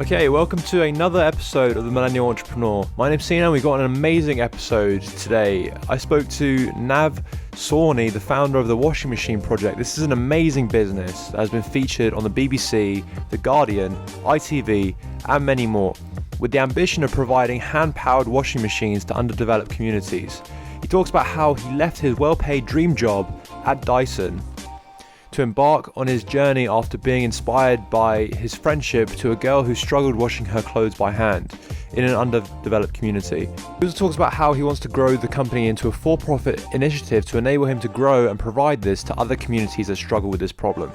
Okay, welcome to another episode of the Millennial Entrepreneur. My name's Sina and we've got an amazing episode today. I spoke to Sawhney, the founder of the Washing Machine Project. This is an amazing business that has been featured on the BBC, The Guardian, ITV, and many more, with the ambition of providing hand-powered washing machines to underdeveloped communities. He talks about how he left his well-paid dream job at Dyson to embark on his journey after being inspired by his friendship to a girl who struggled washing her clothes by hand in an underdeveloped community. He also talks about how he wants to grow the company into a for-profit initiative to enable him to grow and provide this to other communities that struggle with this problem.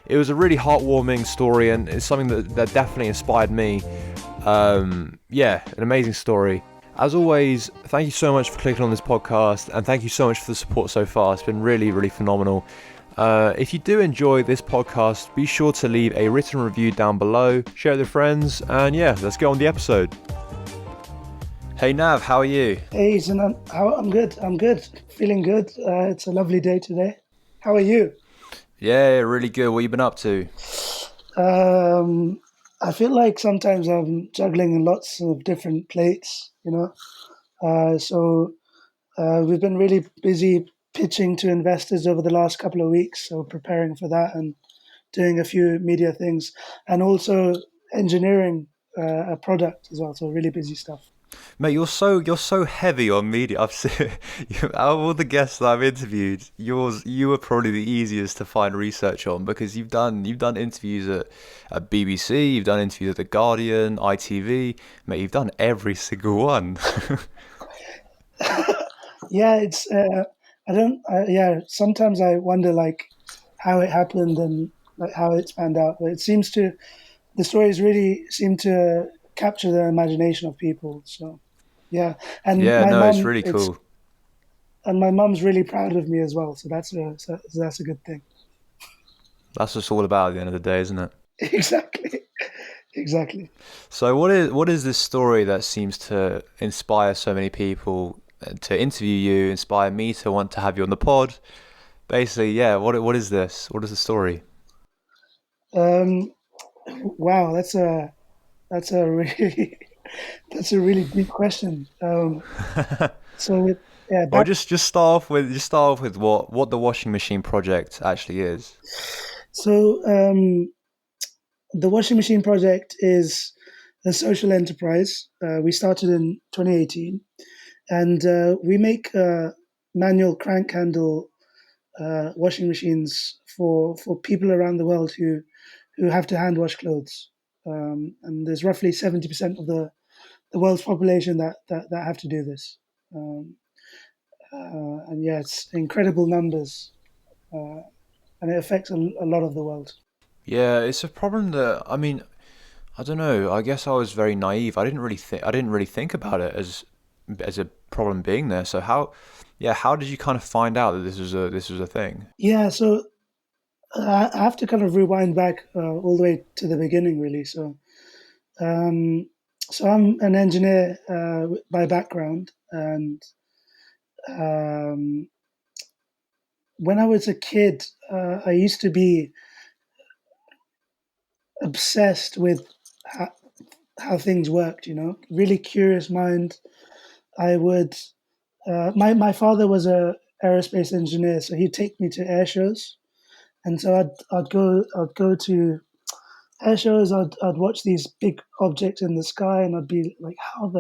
It was a really heartwarming story and it's something that definitely inspired me. An amazing story. As always, thank you so much for clicking on this podcast and thank you so much for the support so far. It's been really, really phenomenal. If you do enjoy this podcast, be sure to leave a written review down below, share it with your friends, and let's get on the episode. Hey Nav, how are you? Hey Sinan, I'm good, feeling good. It's a lovely day today. How are you? Yeah, really good. What have you been up to? I feel like sometimes I'm juggling lots of different plates, So we've been really busy pitching to investors over the last couple of weeks, so preparing for that and doing a few media things, and also engineering a product as well. So really busy stuff. Mate, you're so heavy on media. I've seen out of all the guests that I've interviewed, you were probably the easiest to find research on because you've done interviews at BBC, you've done interviews at The Guardian, ITV. Mate, you've done every single one. Yeah, it's sometimes I wonder like how it happened and like how it's panned out. But the stories really seem to capture the imagination of people. So yeah, and Yeah, no, it's really cool. my mum's really proud of me as well. So that's a good thing. That's what it's all about at the end of the day, isn't it? Exactly. So what is this story that seems to inspire so many people to interview you, inspire me to want to have you on the pod? Basically, what is this? What is the story? Um, wow, that's a really that's a really deep question. So yeah, Or just start off with what the washing machine project actually is. so the washing machine project is a social enterprise. We started in 2018, and we make manual crank handle washing machines for people around the world who have to hand wash clothes. And there's roughly 70% of the world's population that have to do this. Um, and yeah, it's incredible numbers, uh, and it affects a lot of the world. Yeah, it's a problem that I don't know. I guess I was very naive. I didn't really think about it as a problem being there. So how did you kind of find out that this was a thing? Yeah, so I have to kind of rewind back all the way to the beginning, really. Um, so I'm an engineer by background, and um, when I was a kid, I used to be obsessed with how things worked. Really curious mind. I would. My father was a aerospace engineer, so he'd take me to air shows, and so I'd go to air shows. I'd watch these big objects in the sky, and I'd be like, how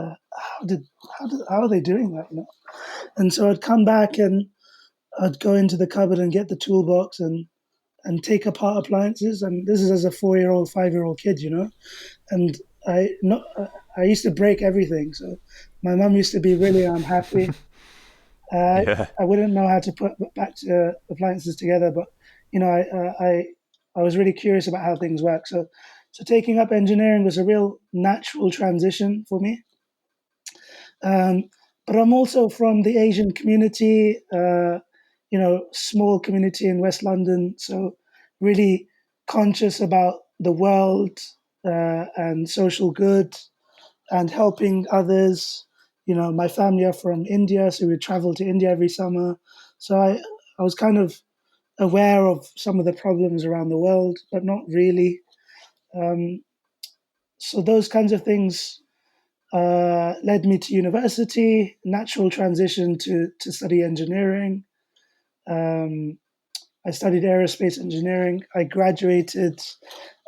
are they doing that? And so I'd come back and I'd go into the cupboard and get the toolbox and take apart appliances. And this is as a 4-year-old, 5-year-old kid. And I used to break everything. So my mum used to be really unhappy. Yeah. I wouldn't know how to put back to appliances together, but I was really curious about how things work. So taking up engineering was a real natural transition for me. Um, but I'm also from the Asian community, small community in West London. So really conscious about the world and social good and helping others. My family are from India, so we travel to India every summer. So I was kind of aware of some of the problems around the world, but not really. Um, so those kinds of things led me to university, natural transition to study engineering. Um, I studied aerospace engineering. I graduated.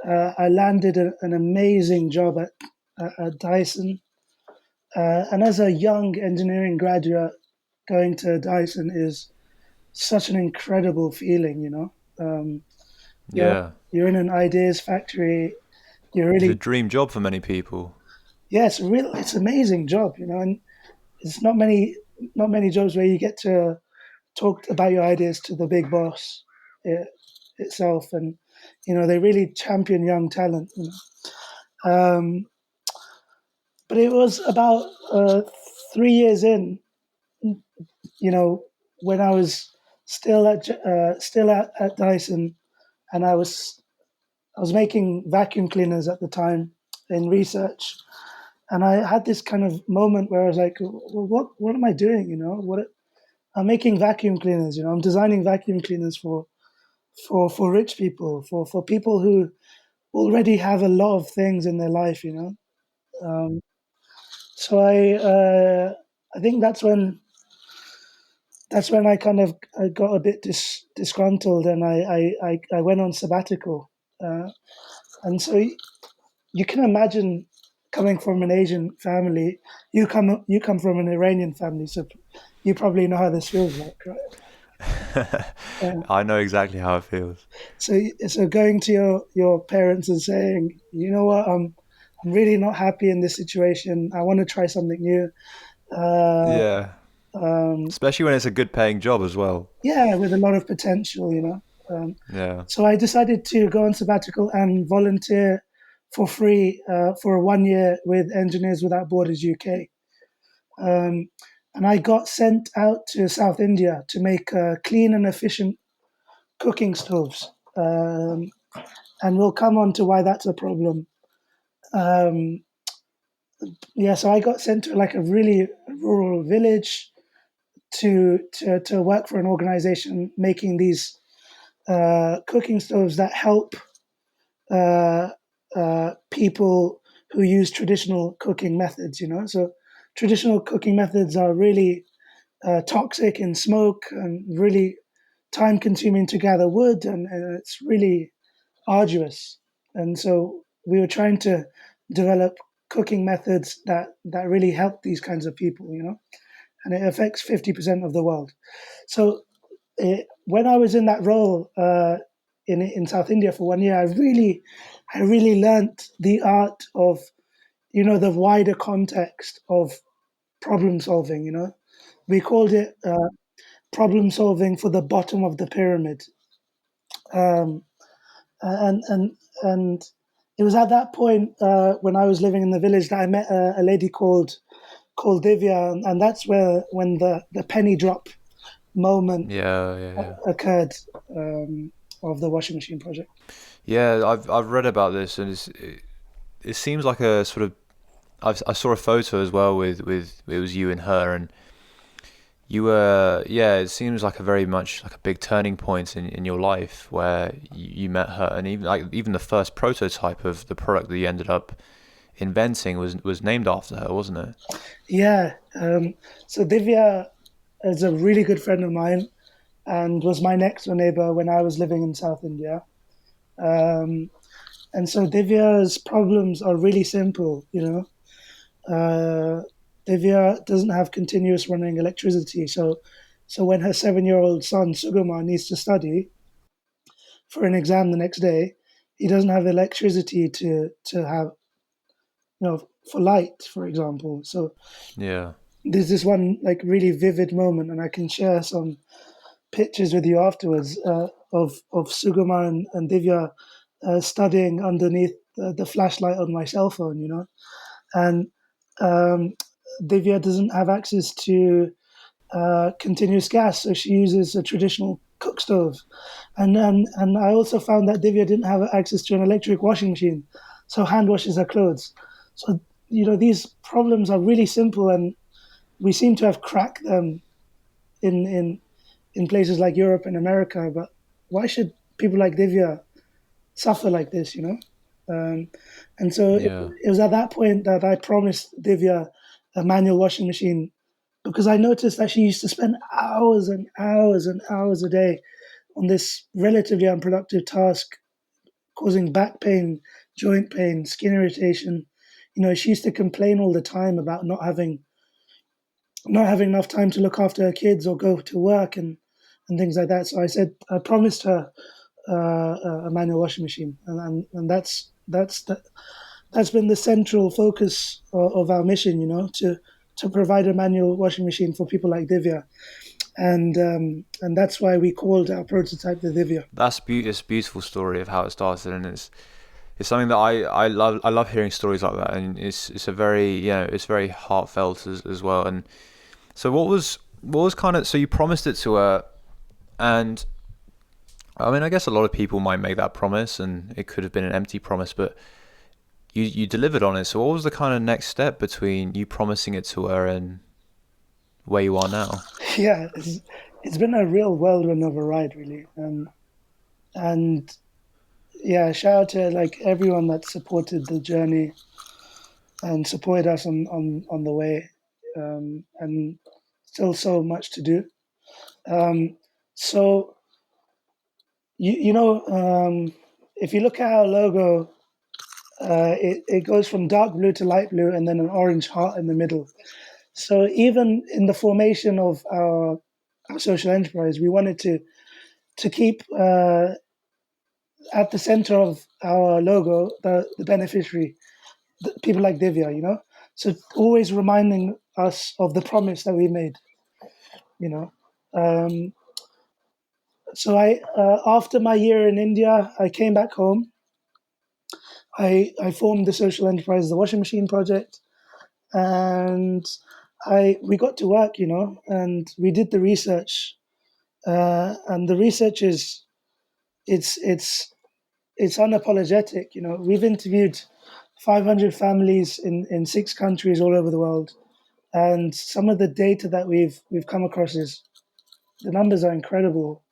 I landed an amazing job at Dyson. And as a young engineering graduate, going to Dyson is such an incredible feeling, you know. You're Yeah. you're in an ideas factory. You're It's a really, dream job for many people. yeah, it's an amazing job, you know, and it's not many jobs where you get to talk about your ideas to the big boss it, itself, and you know they really champion young talent. You know. But it was about 3 years in, you know, when I was still at Dyson, and I was making vacuum cleaners at the time in research, and I had this kind of moment where I was like, well, what am I doing? You know, what I'm making vacuum cleaners. You know, I'm designing vacuum cleaners for rich people, for people who already have a lot of things in their life. You know, um, so I think that's when I got a bit disgruntled, and I went on sabbatical, uh, and so you can imagine coming from an Asian family. You come from an Iranian family, so you probably know how this feels like, right? Uh, I know exactly how it feels. so going to your parents and saying, you know what, I'm really not happy in this situation. I want to try something new. Uh, Yeah. um, Especially when it's a good paying job as well. yeah, with a lot of potential, you know. Yeah. So I decided to go on sabbatical and volunteer for free for 1 year with Engineers Without Borders UK. Um, and I got sent out to South India to make clean and efficient cooking stoves. And we'll come on to why that's a problem. Um, yeah, so I got sent to like a really rural village to work for an organization making these cooking stoves that help uh, people who use traditional cooking methods. You know, so traditional cooking methods are really toxic in smoke and really time consuming to gather wood, and it's really arduous. And so we were trying to develop cooking methods that really help these kinds of people, you know, and it affects 50% of the world. So when I was in that role in South India for 1 year, I really learnt the art of, you know, the wider context of problem solving. You know, we called it problem solving for the bottom of the pyramid, um, and it was at that point when I was living in the village that I met a lady called Divya, and that's where when the penny drop moment Yeah, yeah, yeah. occurred of the washing machine project. Yeah, I've read about this, and it seems like a sort of I saw a photo as well with it was you and her, and you were, yeah, it seems like a very much like a big turning point in your life where you met her, and even the first prototype of the product that you ended up inventing was named after her, wasn't it? Yeah. So Divya is a really good friend of mine and was my next door neighbor when I was living in South India. Um, and so Divya's problems are really simple, you know. Divya doesn't have continuous running electricity, so when her 7-year-old son Sugama needs to study for an exam the next day, he doesn't have electricity to have, you know, for light, for example. So Yeah. there's this one like really vivid moment, and I can share some pictures with you afterwards of Sugama and Divya studying underneath the flashlight on my cell phone, you know, and um, Divya doesn't have access to continuous gas, so she uses a traditional cook stove, and I also found that Divya didn't have access to an electric washing machine, so hand washes her clothes. So you know these problems are really simple, and we seem to have cracked them in places like Europe and America. But why should people like Divya suffer like this? You know? And so Yeah. it was at that point that I promised Divya a manual washing machine, because I noticed that she used to spend hours and hours and hours a day on this relatively unproductive task, causing back pain, joint pain, skin irritation. She used to complain all the time about not having enough time to look after her kids or go to work and things like that. So I said I promised her a manual washing machine, and that's been the central focus of our mission. To provide a manual washing machine for people like Divya, and that's why we called our prototype the Divya. It's a beautiful story of how it started, and it's something that I love. I love hearing stories like that, and it's a very, it's very heartfelt as well. And so what was kind of, so you promised it to her, and I mean, I guess a lot of people might make that promise and it could have been an empty promise, but you delivered on it. So what was the kind of next step between you promising it to her and where you are now? Yeah, it's been a real whirlwind of a ride, really, and yeah, shout out to like everyone that supported the journey and supported us on the way, and still so much to do. So if you look at our logo, it goes from dark blue to light blue, and then an orange heart in the middle. So even in the formation of our social enterprise, we wanted to keep at the center of our logo the beneficiary, people like Divya. So always reminding us of the promise that we made. You know. Um, so after my year in India, I came back home. I formed the social enterprise, the washing machine project, and we got to work, and we did the research, and the research is it's it's it's unapologetic. We've interviewed 500 families in 6 countries all over the world, and some of the data that we've come across is the numbers are incredible.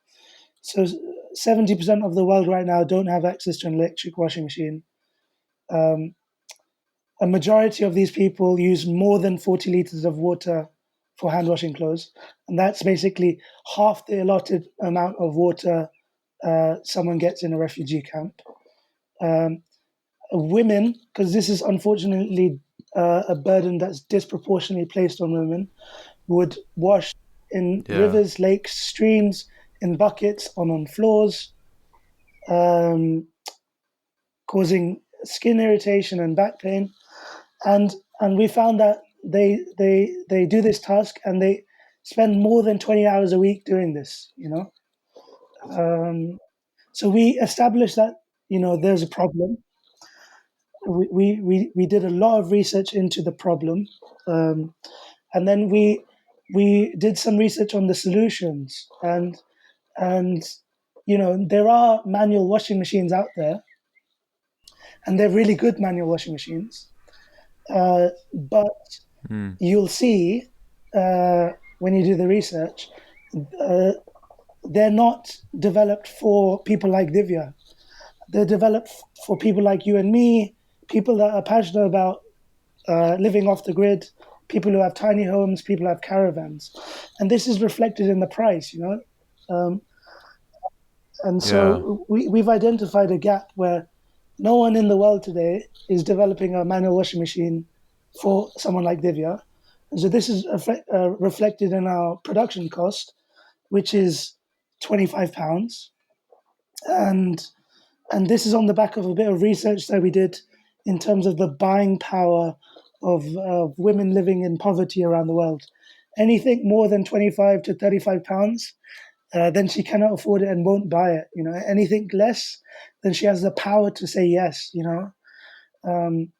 So 70% of the world right now don't have access to an electric washing machine. Um, a majority of these people use more than 40 liters of water for hand washing clothes, and that's basically half the allotted amount of water someone gets in a refugee camp. Um, women, because this is unfortunately a burden that's disproportionately placed on women, would wash in Yeah. rivers, lakes, streams, in buckets, on floors, um, causing skin irritation and back pain. And we found that they do this task and they spend more than 20 hours a week doing this. So we established that there's a problem. We did a lot of research into the problem, um, and then we did some research on the solutions, and there are manual washing machines out there, and they're really good manual washing machines, but Mm. you'll see when you do the research, uh, they're not developed for people like Divya. They're developed for people like you and me, people that are passionate about living off the grid, people who have tiny homes, people who have caravans, and this is reflected in the price. And Yeah. so we've identified a gap where no one in the world today is developing a manual washing machine for someone like Divya. And so this is reflected in our production cost, which is £25, and this is on the back of a bit of research that we did in terms of the buying power of women living in poverty around the world. Anything more than 25 to 35 pounds, then she cannot afford it and won't buy it. Anything less, then she has the power to say yes. Um,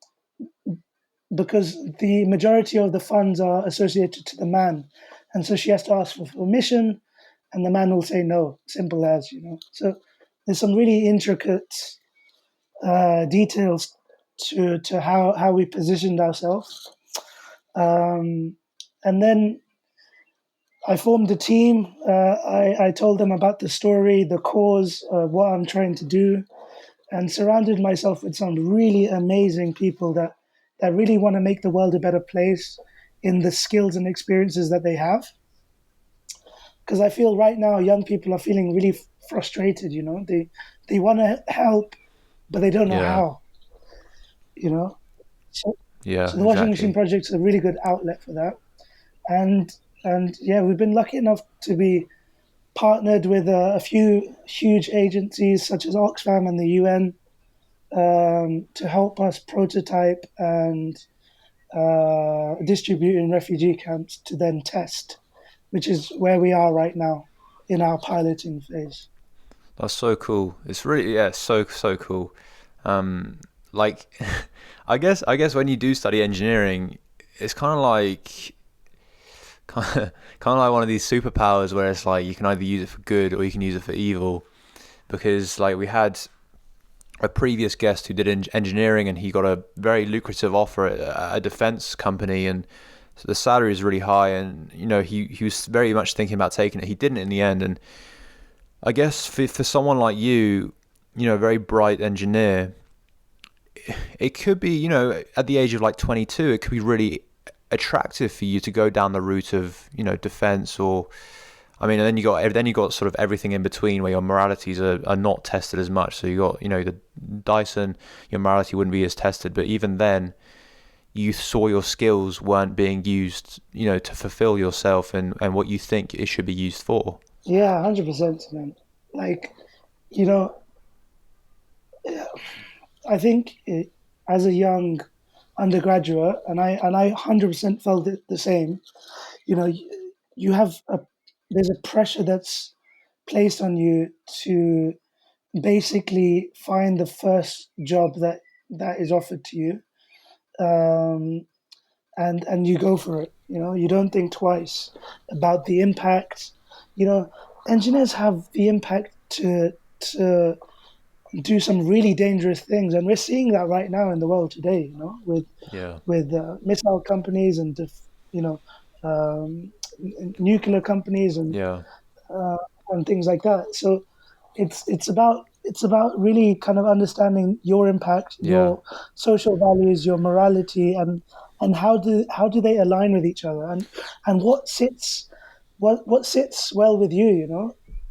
because the majority of the funds are associated to the man, and so she has to ask for permission, and the man will say no. Simple as. So there's some really intricate details to how we positioned ourselves. And then I formed a team. I told them about the story, the cause, what I'm trying to do. and surrounded myself with some really amazing people that really want to make the world a better place in the skills and experiences that they have. Because I feel right now young people are feeling really frustrated. They want to help, but they don't know Yeah. how. You know, so Yeah, so the washing machine exactly. project's a really good outlet for that. And yeah, we've been lucky enough to be partnered with a few huge agencies such as Oxfam and the UN, to help us prototype and distribute in refugee camps to then test, which is where we are right now in our piloting phase. That's so cool. It's really, yeah, so cool. Um, like, I guess when you do study engineering, it's kind of like one of these superpowers where it's like you can either use it for good or you can use it for evil. Because like we had a previous guest who did engineering and he got a very lucrative offer at a defense company, and so the salary is really high, and he was very much thinking about taking it. He didn't in the end. And I guess for someone like you, a very bright engineer, it could be, at the age of like 22, it could be really attractive for you to go down the route of, defense. Or I mean, and then you got sort of everything in between where your moralities are not tested as much. So you got, the Dyson, your morality wouldn't be as tested, but even then you saw your skills weren't being used, to fulfill yourself and what you think it should be used for. Yeah, 100%, man. Like, you know, I think as a young undergraduate, and I 100% felt it the same. You have there's a pressure that's placed on you to basically find the first job that is offered to you, um, and you go for it. You don't think twice about the impact. You know, Engineers have the impact to do some really dangerous things, and we're seeing that right now in the world today. Yeah. With missile companies and you know um, nuclear companies Yeah. uh, and things like that. So it's about really kind of understanding your impact, Yeah. your social values, your morality, and how do they align with each other, and what sits well with you.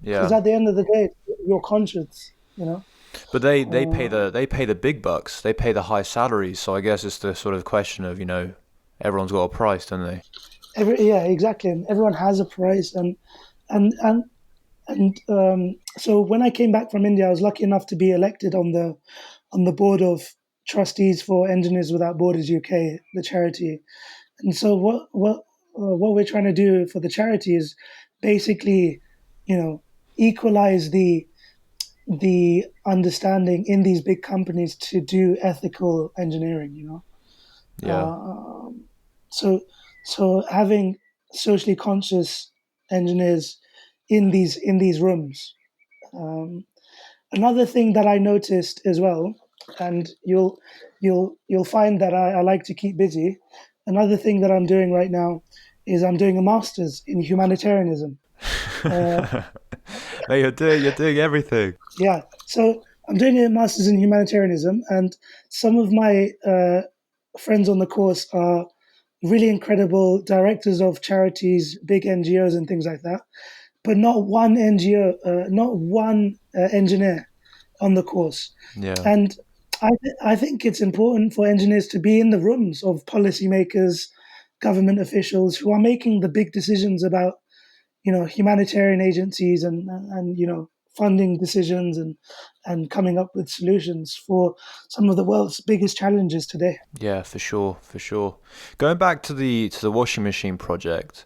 Because Yeah. at the end of the day, it's your conscience. But they pay Uh, the big bucks. They pay the high salaries. So I guess it's the sort of question of, everyone's got a price, don't they? yeah, exactly. And everyone has a price, and and so when I came back from India, I was lucky enough to be elected on the board of trustees for Engineers Without Borders UK, the charity. And so what we're trying to do for the charity is basically, equalize the understanding in these big companies to do ethical engineering. Yeah. So so having socially conscious engineers in these rooms. Um, Another thing that I noticed as well, and you'll find that I like to keep busy. Another thing that I'm doing right now is I'm doing a master's in humanitarianism. Uh, No, you're doing everything. yeah, so I'm doing a master's in humanitarianism, and some of my friends on the course are really incredible directors of charities, big NGOs, and things like that. But not one NGO, not one engineer on the course. Yeah. And I think it's important for engineers to be in the rooms of policymakers, government officials who are making the big decisions about, humanitarian agencies and funding decisions and coming up with solutions for some of the world's biggest challenges today. Yeah, for sure, for sure. Going back to the washing machine project,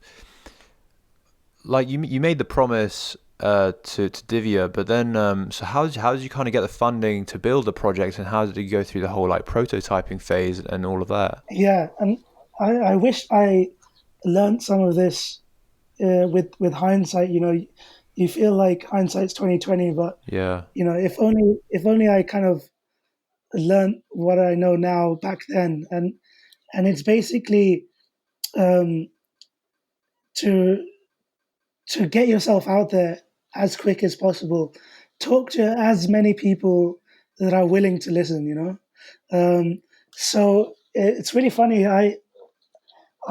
like you made the promise to Divya, but then so how did you kind of get the funding to build the project, and how did you go through the whole like prototyping phase and all of that? Yeah, and I wish I learned some of this with hindsight. You feel like hindsight's 2020, but Yeah. if only I kind of learned what I know now back then, and it's basically um, to to get yourself out there as quick as possible. Talk to as many people that are willing to listen. So it's really funny. I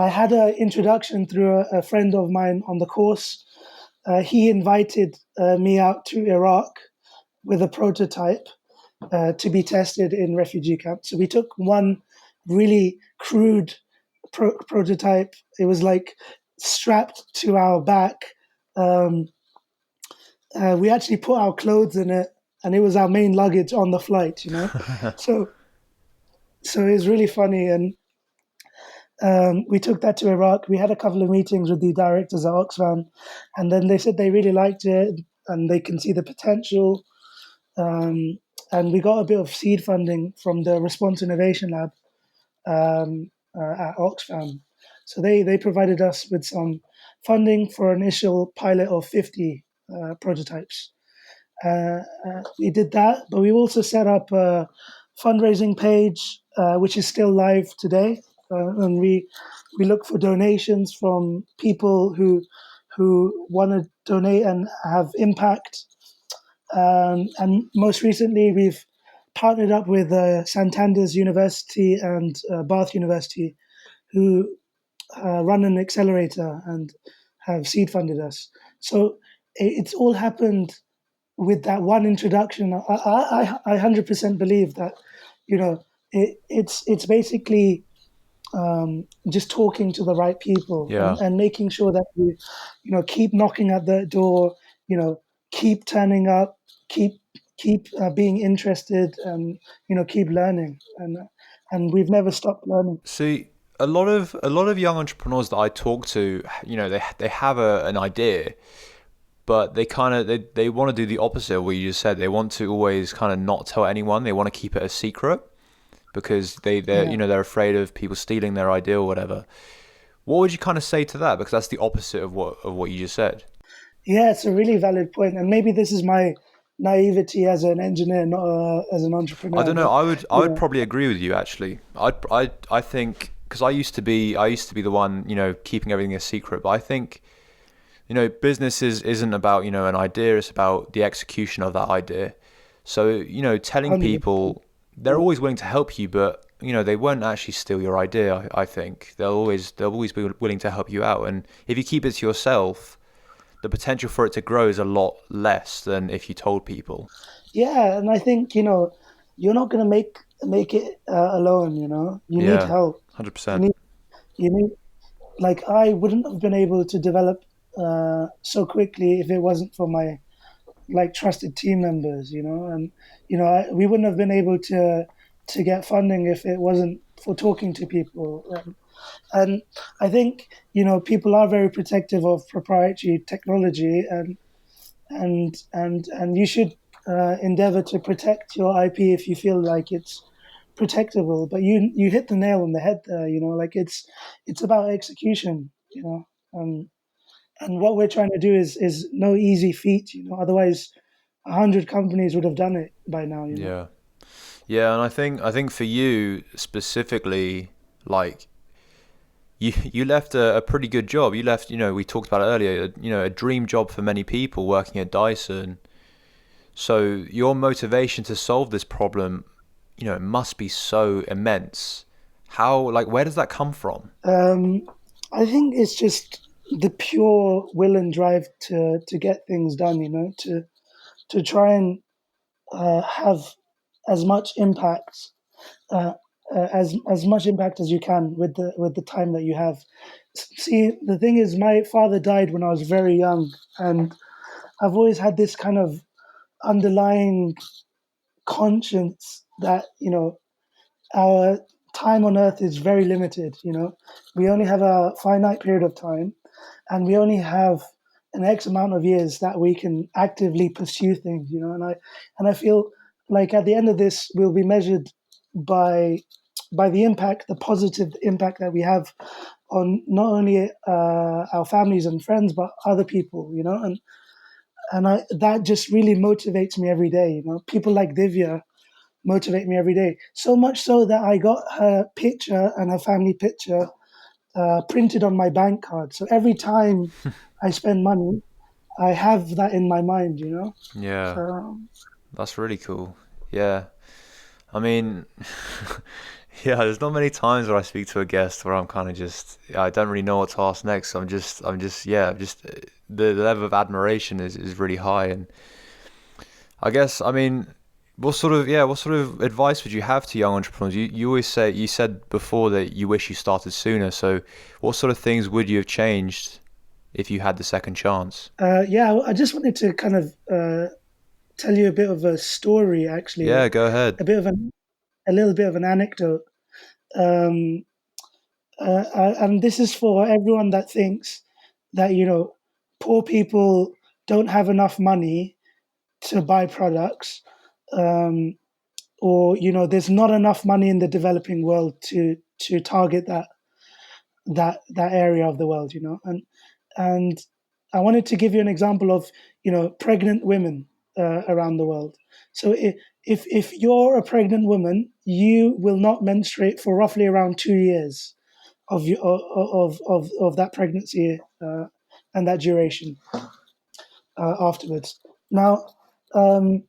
had an introduction through a friend of mine on the course. He invited me out to Iraq with a prototype to be tested in refugee camps. So we took one really crude prototype. It was like strapped to our back. Um, we actually put our clothes in it, and it was our main luggage on the flight. So so it was really funny, and we took that to Iraq. We had a couple of meetings with the directors at Oxfam, and then they said they really liked it and they can see the potential. Um, and we got a bit of seed funding from the Response Innovation Lab at Oxfam. So they provided us with some funding for an initial pilot of 50 prototypes. We did that, but we also set up a fundraising page, which is still live today, and we look for donations from people who want to donate and have impact. And most recently, we've partnered up with Santander's University and Bath University, who run an accelerator and have seed funded us. So it's all happened with that one introduction. I 100% believe that, it's basically just talking to the right people Yeah. and making sure that keep knocking at the door, keep turning up, keep being interested, and keep learning, and we've never stopped learning. See, a lot of young entrepreneurs that I talk to, they have an idea, but they kind of they want to do the opposite of what you just said. They want to always kind of not tell anyone. They want to keep it a secret because they're Yeah. they're afraid of people stealing their idea or whatever. What would you kind of say to that? Because that's the opposite of what you just said. Yeah, it's a really valid point, and maybe this is my naivety as an engineer, not as an I entrepreneur. don't know. But I you would know, probably agree with you actually. I think because I used to be the one keeping everything a secret. But I think business isn't about an idea. It's about the execution of that idea. So telling 100%. people they're always willing to help you, but they won't actually steal your idea. I think they'll always be willing to help you out. And if you keep it to yourself, the potential for it to grow is a lot less than if you told people. Yeah, and I think you're not going to make it alone. You need Yeah, help. You 100%. need you need like I wouldn't have been able to develop so quickly if it wasn't for my like trusted team members. And we wouldn't have been able to get funding if it wasn't for talking to people. And I think people are very protective of proprietary technology, and you should endeavor to protect your IP if you feel like it's protectable. But you hit the nail on the head there. Like it's about execution. And what we're trying to do is no easy feat. Otherwise, 100 companies would have done it by now. Yeah. Yeah, and I think for you specifically, like you left a pretty good job. You left, we talked about it earlier, a dream job for many people working at Dyson. So your motivation to solve this problem, it must be so immense. Like, where does that come from? Um, I think it's just the pure will and drive to get things done. To try and have as much impact uh, as much impact as you can with the time that you have. See, the thing is, my father died when I was very young, and I've always had this kind of underlying conscience that our time on earth is very limited. We only have a finite period of time, and we only have an X amount of years that we can actively pursue things. And I feel like at the end of this, we'll be measured by the impact, the positive impact that we have on not only our families and friends, but other people. That just really motivates me every day. People like Divya motivate me every day. So much so that I got her picture and her family picture printed on my bank card. So every time I spend money, I have that in my mind. Yeah, So that's really cool. Yeah. I mean, yeah, there's not many times where I speak to a guest where I'm kind of just, I don't really know what to ask next. Yeah, just the level of admiration is really high. And I guess, I mean, what sort of advice would you have to young entrepreneurs? You always say, you said before that you wish you started sooner. So what sort of things would you have changed if you had the second chance? Yeah, I just wanted to kind of tell you a bit of a story, Yeah, actually, go ahead. a bit of a little bit of an anecdote. Um, and this is for everyone that thinks that, poor people don't have enough money to buy products, um, or, there's not enough money in the developing world to target that area of the world, and I wanted to give you an example of pregnant women around the world. So if you're a pregnant woman, you will not menstruate for roughly around 2 years of that pregnancy and that duration afterwards. Now, um,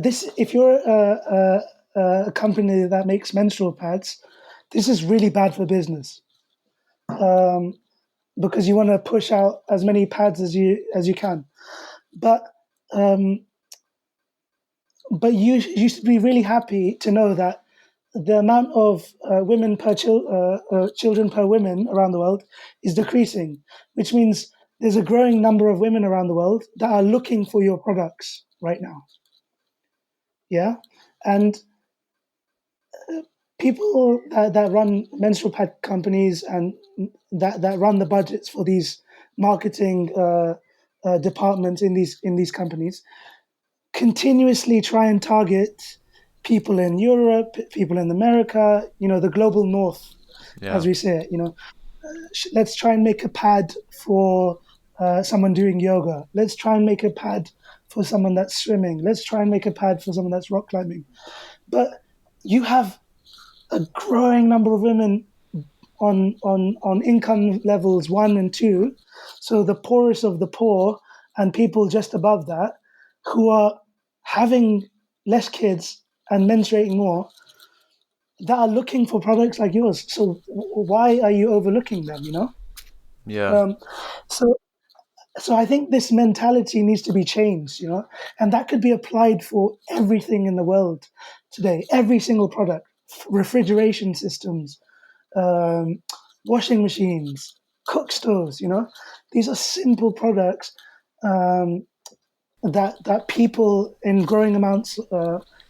this if you're a company that makes menstrual pads, this is really bad for business. Um, because you want to push out as many pads as you can. But um, but you should be really happy to know that the amount of women per children per women around the world is decreasing, which means there's a growing number of women around the world that are looking for your products right now. Yeah, and people that run menstrual pad companies and that run the budgets for these marketing departments in these companies continuously try and target people in Europe, people in America, the global north, as Yeah, we say it. Let's try and make a pad for someone doing yoga. Let's try and make a pad for someone that's swimming. Let's try and make a pad for someone that's rock climbing. But you have a growing number of women on income levels 1 and 2, so the poorest of the poor and people just above that, who are having less kids and menstruating more, that are looking for products like yours. So why are you overlooking them? yeah, Um, so so I think this mentality needs to be changed. And that could be applied for everything in the world today. Every single product, refrigeration systems, um, washing machines, cook stoves. These are simple products um, that people in growing amounts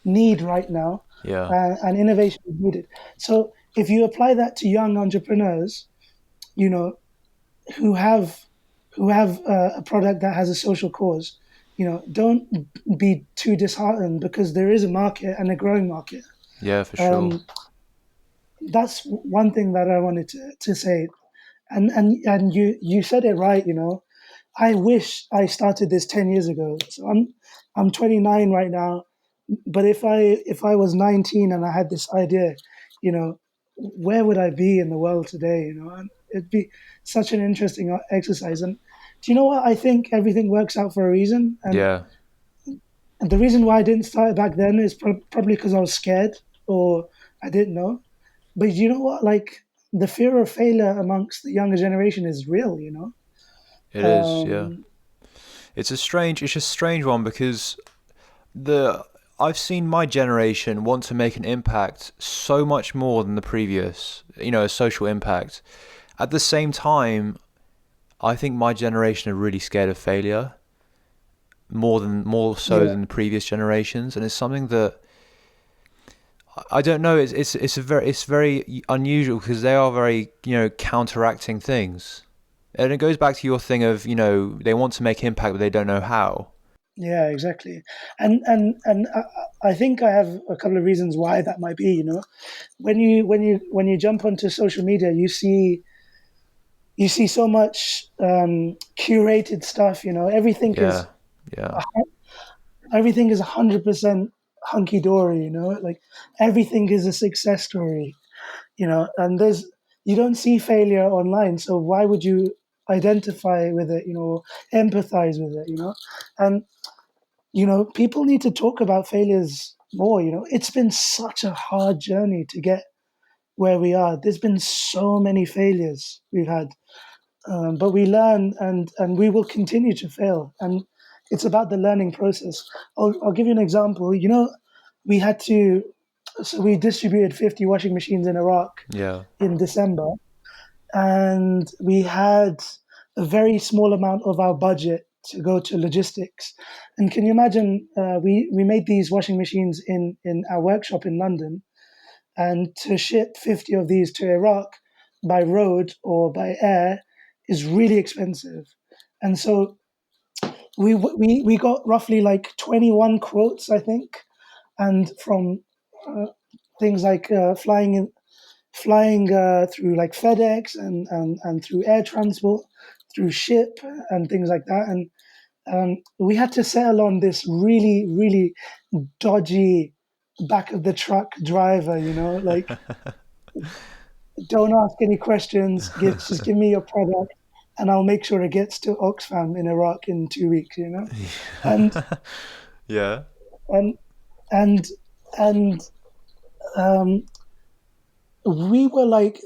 need right now, yeah, and innovation is needed. So if you apply that to young entrepreneurs, you know, who have a product that has a social cause, don't be too disheartened because there is a market and a growing market. yeah, for sure. Um, that's one thing that I wanted to say. And you said it right. I wish I started this 10 years ago. So I'm 29 right now, but if I was 19 and I had this idea, where would I be in the world today? And it'd be such an interesting exercise. And do you know what? I think everything works out for a reason, Yeah, and the reason why I didn't start it back then is probably because I was scared or I didn't know. But you know what? Like, the fear of failure amongst the younger generation is real. it is. Yeah, Um, it's a strange one because the I've seen my generation want to make an impact so much more than the previous, a social impact. At the same time, I think my generation are really scared of failure more so yeah, than the previous generations, and it's something that I don't know. It's very unusual because they are very counteracting things, and it goes back to your thing of they want to make impact but they don't know how. yeah, exactly. And I think I have a couple of reasons why that might be. When you jump onto social media, you see so much curated stuff. Everything is Yeah, yeah, everything is 100% hunky dory. Like, everything is a success story. And you don't see failure online, so why would you identify with it? Empathize with it. And people need to talk about failures more. It's been such a hard journey to get where we are. There's been so many failures we've had, but we learn, and we will continue to fail. And it's about the learning process. I'll give you an example. We had to, so we distributed 50 washing machines in Iraq Yeah. in December, and we had a very small amount of our budget to go to logistics. And can you imagine? We made these washing machines in our workshop in London, and to ship 50 of these to Iraq by road or by air is really expensive. And so we got roughly like 21 quotes, I think, and from uh, things like flying through like FedEx and through air transport, through ship and things like that. And we had to settle on this really, really dodgy back of the truck driver, like, don't ask any questions, just give me your product and I'll make sure it gets to Oxfam in Iraq in 2 weeks. And Yeah. and and and um, we were like,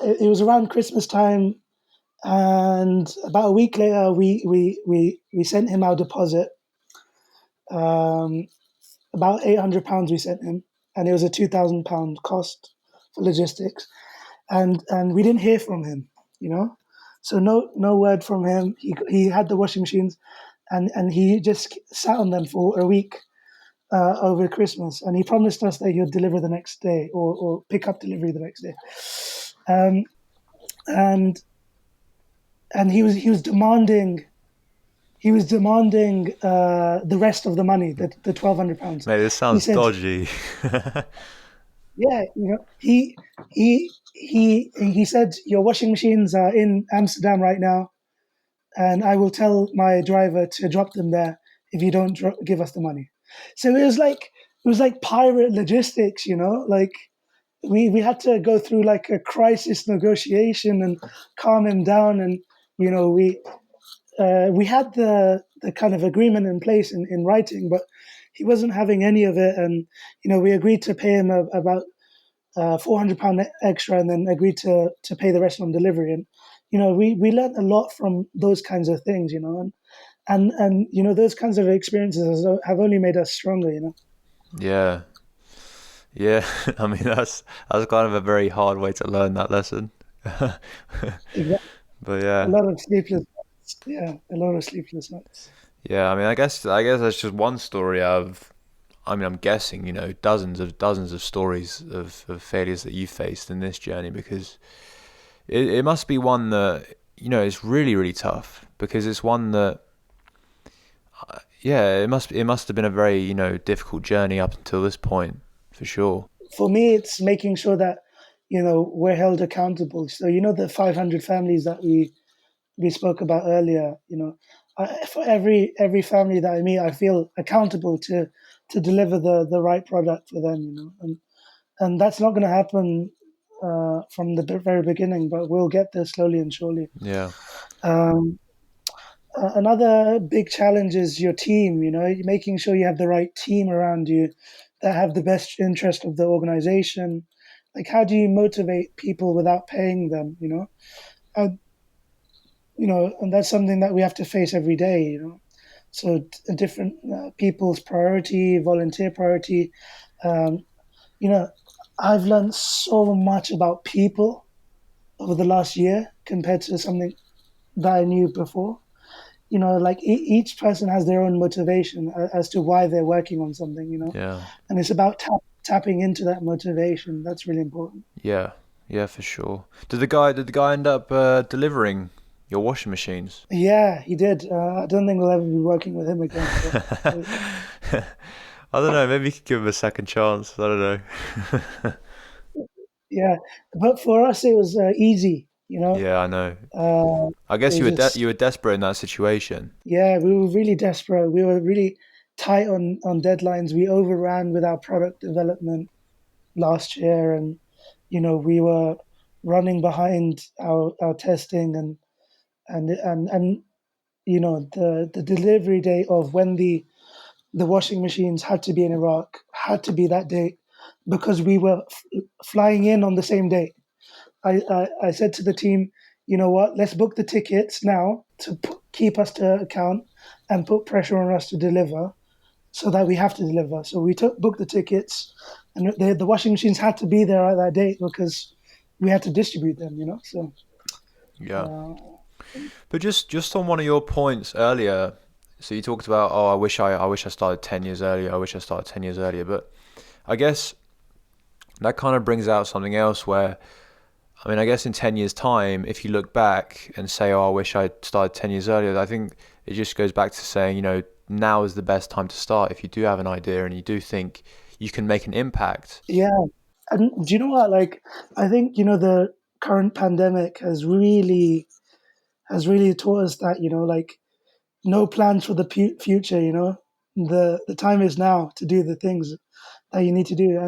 it was around Christmas time, and about a week later, we sent him our deposit. Um, about £800 we sent him, and it was a £2,000 cost for logistics, and we didn't hear from him. So no word from him. He had the washing machines, and he just sat on them for a week over Christmas, and he promised us that he would deliver the next day, or pick up delivery the next day. Um, and and he was demanding the rest of the money, the £1,200. Mate, this He sounds said, dodgy. "Yeah, he said your washing machines are in Amsterdam right now, and I will tell my driver to drop them there if you don't give us the money." So it was like pirate logistics, like. We had to go through like a crisis negotiation and calm him down, and we had the kind of agreement in place in writing, but he wasn't having any of it. And we agreed to pay him about £400 extra, and then agreed to pay the rest on delivery. And we learned a lot from those kinds of things, and those kinds of experiences have only made us stronger. Yeah. Yeah. I mean, that's kind of a very hard way to learn that lesson. Exactly. But A yeah. lot of sleepless nights. Yeah, a lot of sleepless nights. Yeah, I mean, I guess that's just one story out of, I mean, I'm guessing, dozens of stories of failures that you faced in this journey, because it must be one that, is really, really tough, because it's one that, yeah, it must have been a very, difficult journey up until this point, for sure. For me, it's making sure that we're held accountable. So the 500 families that we spoke about earlier. For every family that I meet, I feel accountable to deliver the right product for them. And that's not going to happen from the very beginning, but we'll get there slowly and surely. Yeah. Um, Another big challenge is your team. Making sure you have the right team around you that have the best interest of the organization. Like, how do you motivate people without paying them? How, and that's something that we have to face every day. So different people's priority, volunteer priority. Um, you know, I've learned so much about people over the last year compared to something that I knew before. Like each person has their own motivation as to why they're working on something. Yeah. And it's about tapping into that motivation. That's really important. Yeah. Yeah, for sure. Did the guy end up delivering your washing machines? Yeah, he did. I don't think we'll ever be working with him again. But I don't know. Maybe you could give him a second chance. I don't know. yeah, but for us it was easy. Yeah, I know. I It guess you was were just, you were desperate in that situation. yeah, we were really desperate. We were really tight on deadlines. We overran with our product development last year, and we were running behind our testing, and the delivery date of when the the washing machines had to be in Iraq, had to be that date, because we were flying in on the same date. I said to the team, you know what, let's book the tickets now to keep us to account and put pressure on us to deliver, so that we have to deliver. So we booked the tickets, and the washing machines had to be there at that date because we had to distribute them, So, Yeah. uh, But just on one of your points earlier, so you talked about, oh, I wish I started 10 years earlier. I wish I started 10 years earlier. But I guess that kind of brings out something else where, I mean, I guess in 10 years time, if you look back and say, oh, I wish I started 10 years earlier, I think it just goes back to saying, now is the best time to start if you do have an idea and you do think you can make an impact. yeah. And do you know what? Like, I think, the current pandemic has really taught us that, like, no plans for the future, the time is now to do the things that you need to do.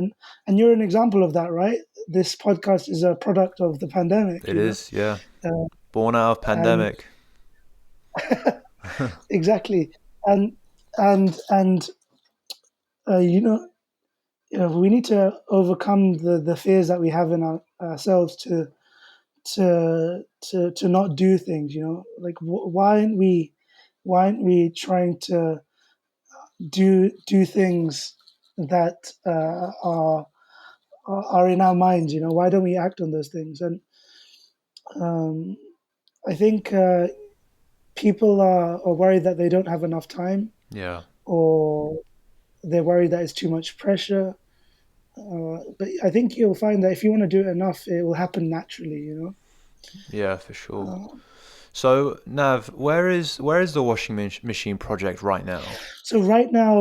And you're an example of that, right? This podcast is a product of the pandemic, It is, yeah. uh, Born out of and pandemic. exactly. And and and uh, we need to overcome the fears that we have in ourselves to not do things. Like, why aren't we trying to do things that are in our minds? Why don't we act on those things? And um, I think people are worried that they don't have enough time, Yeah. or they're worried that it's too much pressure. But I think you'll find that if you want to do it enough, it will happen naturally. Yeah, for sure. Uh, So, Nav, where is the washing machine project right now? so right now,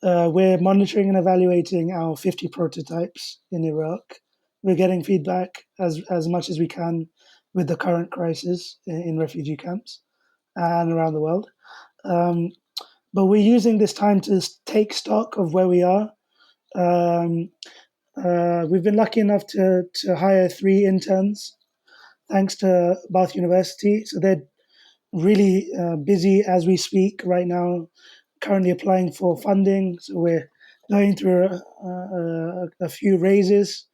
we're monitoring and evaluating our 50 prototypes in Iraq. We're getting feedback as much as we can with the current crisis in refugee camps and around the world. Um, but we're using this time to take stock of where we are. Um, we've been lucky enough to hire 3 interns thanks to Bath University. So they're really busy as we speak right now, currently applying for funding. So we're going through a few raises,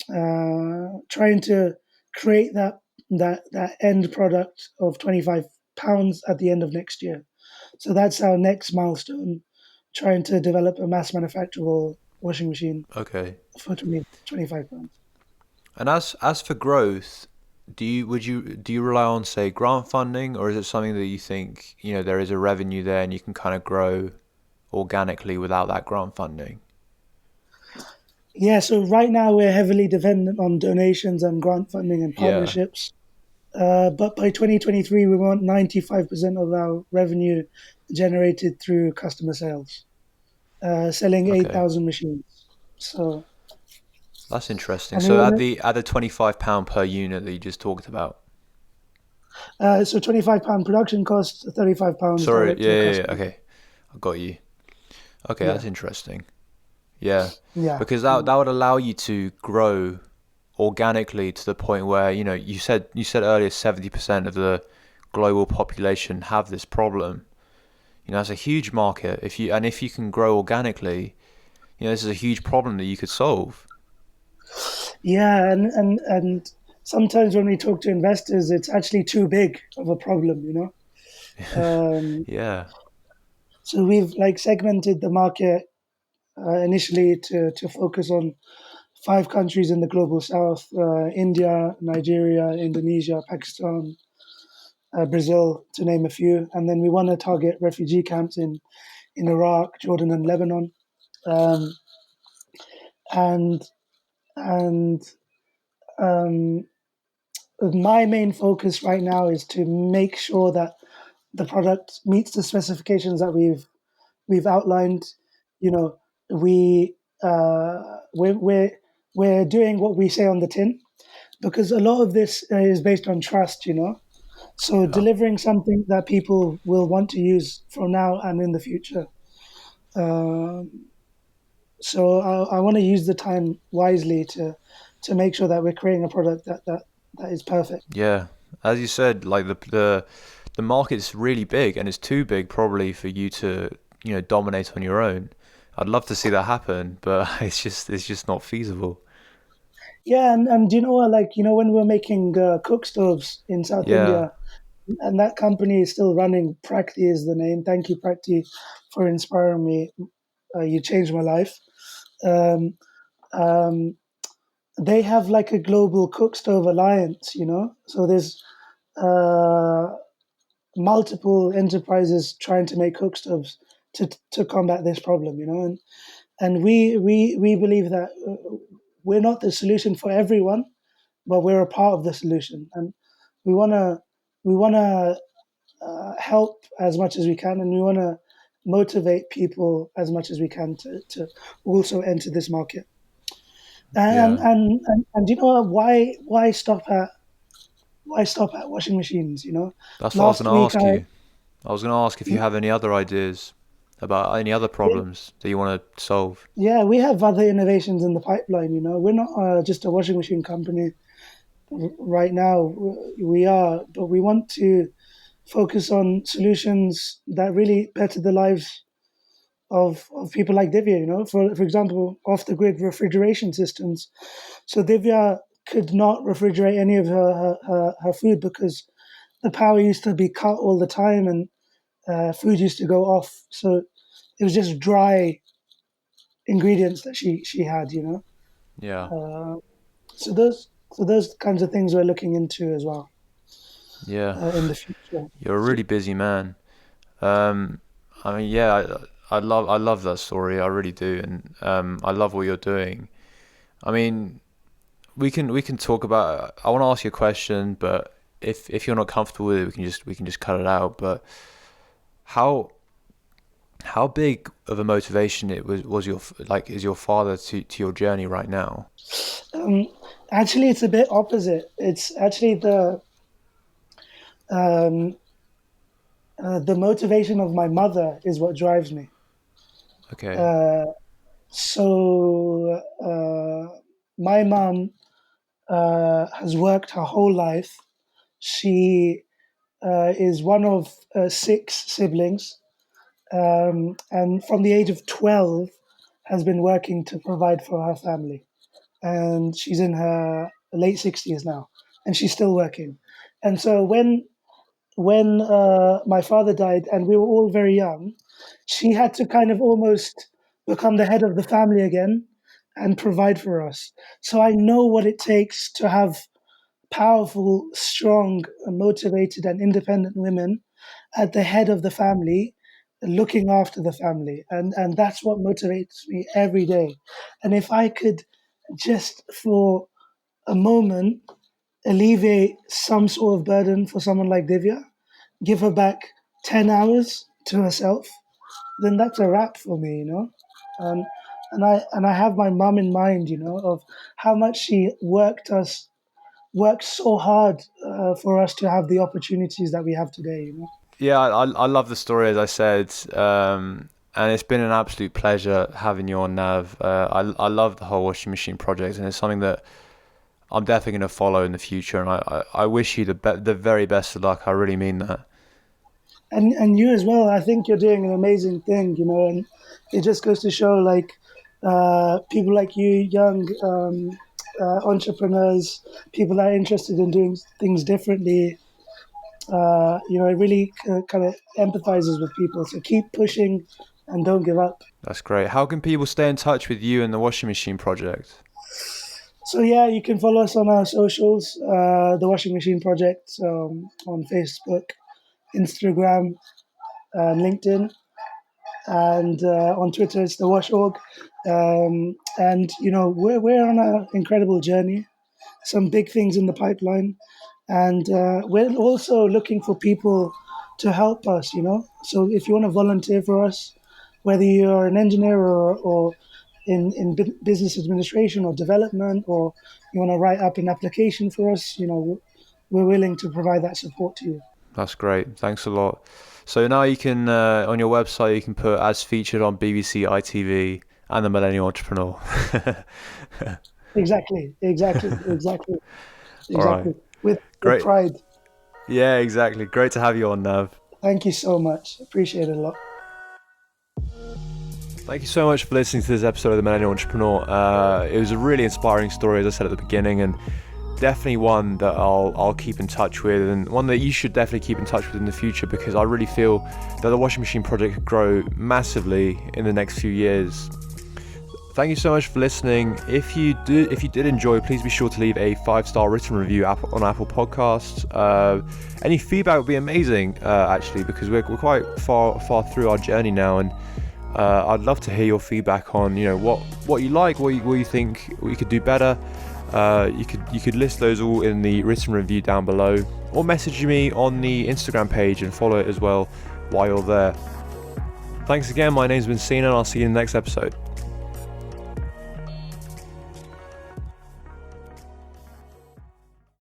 trying to create that end product of £25 at the end of next year. So that's our next milestone, trying to develop a mass manufacturable washing machine Okay. for £25. And as for growth, do you rely on, say, grant funding, or is it something that you think, there is a revenue there and you can kind of grow organically without that grant funding? Yeah, so right now we're heavily dependent on donations and grant funding and Yeah. partnerships. But by 2023, we want 95% of our revenue generated through customer sales, selling Okay. 8,000 machines. So, That's interesting. and we So want at the £25 per unit that you just talked about. so £25 production cost, £35 Sorry, direct yeah, to the yeah, yeah. customer. Okay. I got you. Okay, Yeah, that's interesting. Yeah. yeah, Because that would allow you to grow organically to the point where, you said earlier 70% of the global population have this problem. It's a huge market. If you can grow organically, this is a huge problem that you could solve. yeah. And sometimes when we talk to investors, it's actually too big of a problem. Um, Yeah. so we've like segmented the market initially to focus on 5 countries in the global south: India, Nigeria, Indonesia, Pakistan, Brazil, to name a few. And then we want to target refugee camps in Iraq, Jordan, and Lebanon. Um, and and um, my main focus right now is to make sure that the product meets the specifications that we've outlined. You know, we we're doing what we say on the tin, because a lot of this is based on trust. So Yeah. delivering something that people will want to use from now and in the future. Um, so I want to use the time wisely to make sure that we're creating a product that is perfect. Yeah. As you said, like the the market's really big, and it's too big probably for you to, dominate on your own. I'd love to see that happen, but it's just not feasible. Yeah, and do you know what? Like, when we were making cook stoves in South Yeah, India, and that company is still running. Prakti is the name. Thank you, Prakti, for inspiring me. You changed my life. Um, um, they have like a global cook stove alliance, So there's uh, multiple enterprises trying to make cook stoves to combat this problem, and we believe that we're not the solution for everyone, but we're a part of the solution, and we wanna we wanna help as much as we can, and we wanna motivate people as much as we can to also enter this market. And yeah. and and you know what? Why stop at washing machines? That's what I was Last going to week ask you. I was going to ask if you have any other ideas about any other yeah, problems that you want to solve. yeah, we have other innovations in the pipeline. We're not just a washing machine company right now. We are, but we want to focus on solutions that really better the lives of people like Divya. For example, off the grid refrigeration systems. So Divya could not refrigerate any of her food because the power used to be cut all the time, and food used to go off. So it was just dry ingredients that she had. Yeah, Uh, so those kinds of things we're looking into as well yeah. in the future. You're a So, really busy man. Um, I mean, yeah, I love that story. I really do, and I love what you're doing. I mean, we can talk about. I want to ask you a question, but if you're not comfortable with it, we can just cut it out. But how how big of a motivation it was your like is your father to your journey right now? um, actually, it's a bit opposite. It's actually um, the motivation of my mother is what drives me. Okay, Uh, so my mum has worked her whole life. She is one of six siblings, and from the age of 12 has been working to provide for her family. And she's in her late 60s now, and she's still working. And so when my father died and we were all very young, she had to kind of almost become the head of the family again and provide for us. So I know what it takes to have powerful, strong, motivated, and independent women at the head of the family, looking after the family. And that's what motivates me every day. And if I could just for a moment alleviate some sort of burden for someone like Divya, give her back 10 hours to herself, then that's a wrap for me. Um, and I have my mum in mind, of how much she worked so hard for us to have the opportunities that we have today. yeah, I love the story as I said, and it's been an absolute pleasure having you on, Nav. I love the whole washing machine project, and it's something that I'm definitely going to follow in the future. And I wish you the very best of luck. I really mean that. And you as well. I think you're doing an amazing thing, and it just goes to show, like, people like you, young entrepreneurs, people that are interested in doing things differently. It really kind of empathizes with people. So keep pushing and don't give up. That's great. How can people stay in touch with you and the washing machine project? So yeah, you can follow us on our socials, the Washing Machine Project, on Facebook, Instagram, LinkedIn, and on Twitter it's the Wash Org. And we're on an incredible journey. Some big things in the pipeline, and we're also looking for people to help us. So if you want to volunteer for us, whether you're an engineer or in business administration or development, or you want to write up an application for us, we're willing to provide that support to you. That's great. Thanks a lot. So now you can on your website you can put as featured on BBC ITV and the Millennial Entrepreneur. Exactly, exactly, exactly, All right. exactly. With Great. pride. Yeah, exactly. Great to have you on, Nav. Thank you so much. Appreciate it a lot. Thank you so much for listening to this episode of the Millennial Entrepreneur. It was a really inspiring story, as I said at the beginning, and definitely one that I'll keep in touch with, and one that you should definitely keep in touch with in the future, because I really feel that the washing machine project could grow massively in the next few years. Thank you so much for listening. If you did enjoy, please be sure to leave a 5-star written review on Apple Podcasts. Any feedback would be amazing, actually, because we're quite far through our journey now, and I'd love to hear your feedback on what you like, what you think we could do better. You could list those all in the written review down below, or message me on the Instagram page and follow it as well while you're there. Thanks again. My name's been Sina, and I'll see you in the next episode.